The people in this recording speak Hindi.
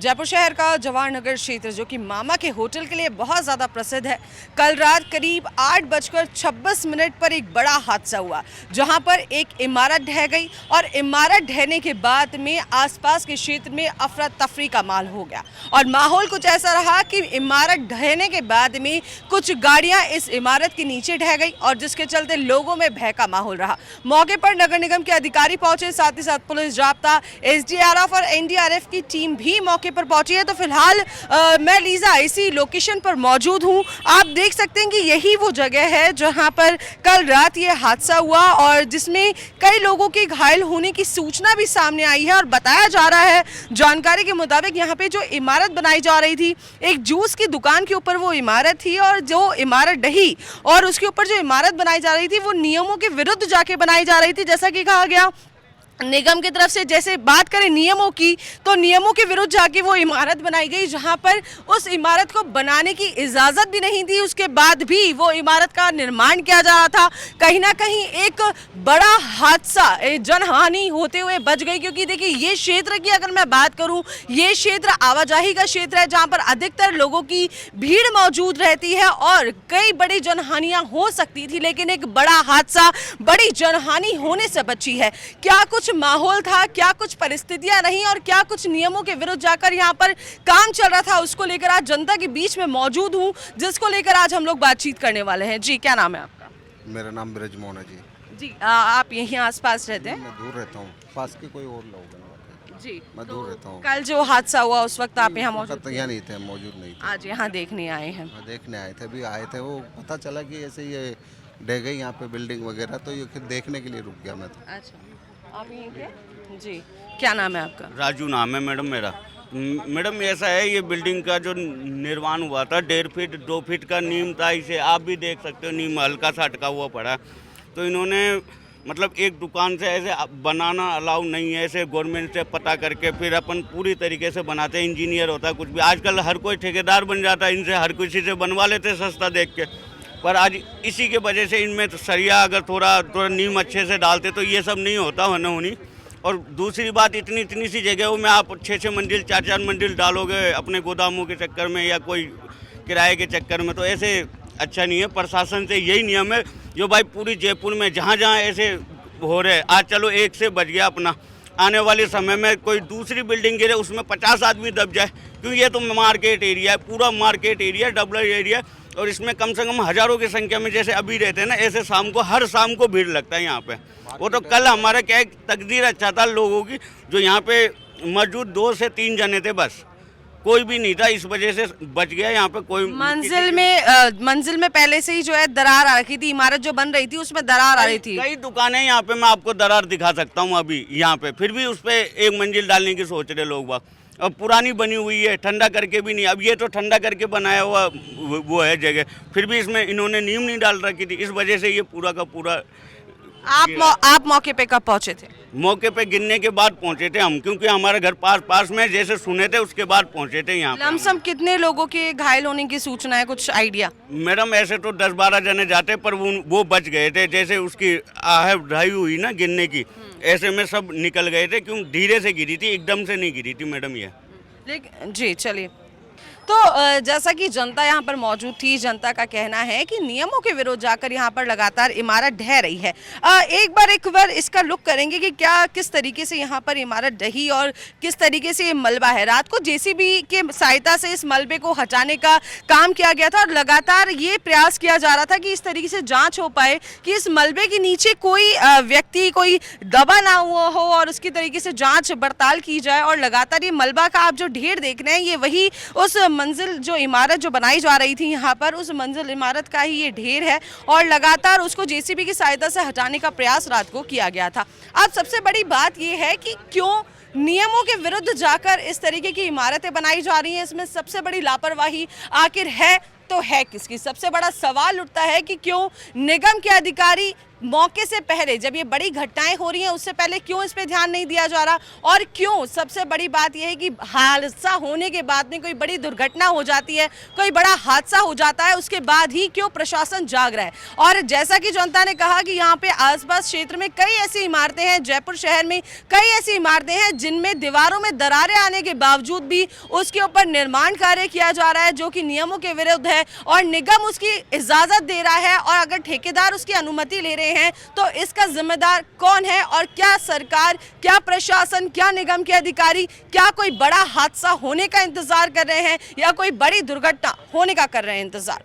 जयपुर शहर का जवाहर नगर क्षेत्र जो कि मामा के होटल के लिए बहुत ज़्यादा प्रसिद्ध है, कल रात करीब 8:26 पर एक बड़ा हादसा हुआ जहां पर एक इमारत ढह गई और इमारत ढहने के बाद में आसपास के क्षेत्र में अफरा तफरी का माहौल हो गया। और माहौल कुछ ऐसा रहा कि इमारत ढहने के बाद में कुछ गाड़ियां इस इमारत के नीचे ढह गई और जिसके चलते लोगों में भय का माहौल रहा। मौके पर नगर निगम के अधिकारी पहुंचे, साथ ही साथ पुलिस, जाब्ता, एसडीआरएफ और एनडीआरएफ की टीम भी मौके पर पहुंची है। तो फिलहाल मैं लीजा इसी लोकेशन पर मौजूद हूं। आप देख सकते हैं कि यही वो जगह है जहां पर कल रात ये हादसा हुआ और जिसमें कई लोगों के घायल होने की सूचना भी सामने आई है। और बताया जा रहा है, जानकारी के मुताबिक यहाँ पे जो इमारत बनाई जा रही थी, एक जूस की दुकान के ऊपर वो इमारत थी और जो इमारत ढही और उसके ऊपर जो इमारत बनाई जा रही थी वो नियमों के विरुद्ध जाके बनाई जा रही थी। जैसा कि कहा गया निगम की तरफ से, जैसे बात करें नियमों की, तो नियमों के विरुद्ध जाके वो इमारत बनाई गई जहां पर उस इमारत को बनाने की इजाज़त भी नहीं थी। उसके बाद भी वो इमारत का निर्माण किया जा रहा था। कहीं ना कहीं एक बड़ा हादसा, जनहानि होते हुए बच गई। क्योंकि देखिए, ये क्षेत्र की अगर मैं बात करूं, ये क्षेत्र आवाजाही का क्षेत्र है जहां पर अधिकतर लोगों की भीड़ मौजूद रहती है और कई बड़ी जनहानियां हो सकती थी, लेकिन एक बड़ा हादसा, बड़ी जनहानि होने से बची है। क्या कुछ माहौल था, क्या कुछ परिस्थितियां नहीं और क्या कुछ नियमों के विरुद्ध जाकर यहां पर काम चल रहा था, उसको लेकर आज जनता के बीच में मौजूद हूं, जिसको लेकर आज हम लोग बातचीत करने वाले हैं। जी, क्या नाम है आपका? मेरा नाम ब्रजमोहन है जी। जी, आप यहीं आसपास रहते हैं? मैं दूर रहता हूँ, पास के कोई और लोग हैं। जी, मैं दूर रहता हूँ। कल जो हादसा हुआ उस वक्त आप यहाँ मौजूद यहाँ नहीं थे, मौजूद नहीं थे। आज यहाँ देखने आए हैं? देखने आए थे, अभी आए थे। वो पता चला कि ऐसे ये ढह गई यहाँ पे बिल्डिंग वगैरह, तो ये फिर देखने के लिए रुक गया मैं तो। अच्छा, आप यहीं थे? जी, क्या नाम है आपका? राजू नाम है मैडम मेरा। मैडम ऐसा है, ये बिल्डिंग का जो निर्माण हुआ था 1.5 फीट 2 फीट का नीम था। इसे आप भी देख सकते हो, नीम हल्का सा अटका हुआ पड़ा। तो इन्होंने मतलब एक दुकान से ऐसे बनाना अलाउ नहीं है, ऐसे गवर्नमेंट से पता करके फिर अपन पूरी तरीके से बनाते हैं। इंजीनियर होता है कुछ भी, आजकल हर कोई ठेकेदार बन जाता है, इनसे हर किसी से बनवा लेते सस्ता देख के। पर आज इसी के वजह से इनमें तो सरिया अगर थोड़ा नीम अच्छे से डालते तो ये सब नहीं होता होनी। और दूसरी बात, इतनी सी जगह में आप 6-6 मंजिल 4-4 मंजिल डालोगे अपने गोदामों के चक्कर में या कोई किराए के चक्कर में, तो ऐसे अच्छा नहीं है। प्रशासन से यही नियम है जो भाई पूरी जयपुर में जहाँ ऐसे हो रहे, आज चलो एक से बच गया अपना, आने वाले समय में कोई दूसरी बिल्डिंग गिरे उसमें 50 आदमी दब जाए, क्योंकि ये तो मार्केट एरिया है, पूरा मार्केट एरिया, डबल एरिया। और इसमें कम से कम हज़ारों की संख्या में जैसे अभी रहते हैं ना, ऐसे हर शाम को भीड़ लगता है यहाँ पे। वो तो कल हमारा क्या एक तकदीर अच्छा था लोगों की, जो यहाँ पे मौजूद 2 से 3 जने थे, बस कोई भी नहीं था, इस वजह से बच गया। यहाँ पे कोई मंजिल में पहले से ही जो है दरार आ रही थी, इमारत जो बन रही थी उसमें दरार आ रही थी। कई दुकानें यहाँ पे मैं आपको दरार दिखा सकता हूँ अभी यहाँ पे, फिर भी उस पर एक मंजिल डालने की सोच रहे लोग बाग। अब पुरानी बनी हुई है, ठंडा करके भी नहीं, अब ये तो ठंडा करके बनाया हुआ वो है जगह, फिर भी इसमें इन्होंने नीम नहीं डाल रखी थी, इस वजह से ये पूरा का पूरा। आप मौके पे कब पहुंचे थे? मौके पे गिरने के बाद पहुंचे थे हम, क्योंकि हमारे घर पास में, जैसे सुने थे उसके बाद पहुंचे थे यहाँ। लमसम कितने लोगों के घायल होने की सूचना है, कुछ आइडिया? मैडम ऐसे तो 10-12 जने जाते, पर वो बच गए थे। जैसे उसकी आहट ढाई हुई ना गिरने की, ऐसे में सब निकल गए थे, क्यों धीरे से गिरी थी, एकदम से नहीं गिरी थी मैडम ये। लेकिन जी, चलिए, तो जैसा कि जनता यहाँ पर मौजूद थी, जनता का कहना है कि नियमों के विरुद्ध जाकर यहाँ पर लगातार इमारत ढह रही है। एक बार इसका लुक करेंगे कि किस तरीके से यहाँ पर इमारत ढही और किस तरीके से ये मलबा है। रात को जेसीबी के सहायता से इस मलबे को हटाने का काम किया गया था और लगातार ये प्रयास किया जा रहा था कि इस तरीके से जाँच हो पाए कि इस मलबे के नीचे कोई व्यक्ति कोई दबा ना हुआ हो और उसकी तरीके से जाँच पड़ताल की जाए। और लगातार ये मलबा का आप जो ढेर देख रहे हैं, ये वही उस मंजिल जो इमारत जो बनाई जा रही थी यहाँ पर, उस मंजिल इमारत का ही ये ढेर है और लगातार उसको जेसीबी की सहायता से हटाने का प्रयास रात को किया गया था। अब सबसे बड़ी बात ये है कि क्यों नियमों के विरुद्ध जाकर इस तरीके की इमारतें बनाई जा रही हैं, इसमें सबसे बड़ी लापरवाही आखिर है तो है किसकी? सबसे बड़ा सवाल उठता है कि क्यों निगम के अधिकारी मौके से पहले, जब ये बड़ी घटनाएं हो रही हैं उससे पहले क्यों इस पे ध्यान नहीं दिया जा रहा, और क्यों सबसे बड़ी बात यह है कि हादसा होने के बाद में कोई बड़ी दुर्घटना हो जाती है, कोई बड़ा हादसा हो जाता है, उसके बाद ही क्यों प्रशासन जाग रहा है। और जैसा कि जनता ने कहा कि यहाँ पे आसपास क्षेत्र में कई ऐसी इमारतें हैं, जयपुर शहर में कई ऐसी इमारतें हैं जिनमें दीवारों में दरारें आने के बावजूद भी उसके ऊपर निर्माण कार्य किया जा रहा है जो कि नियमों के विरुद्ध है, और निगम उसकी इजाजत दे रहा है, और अगर ठेकेदार उसकी अनुमति ले रहे हैं तो इसका जिम्मेदार कौन है? और क्या सरकार, क्या प्रशासन, क्या निगम के अधिकारी क्या कोई बड़ा हादसा होने का इंतजार कर रहे हैं या कोई बड़ी दुर्घटना होने का कर रहे हैं इंतजार?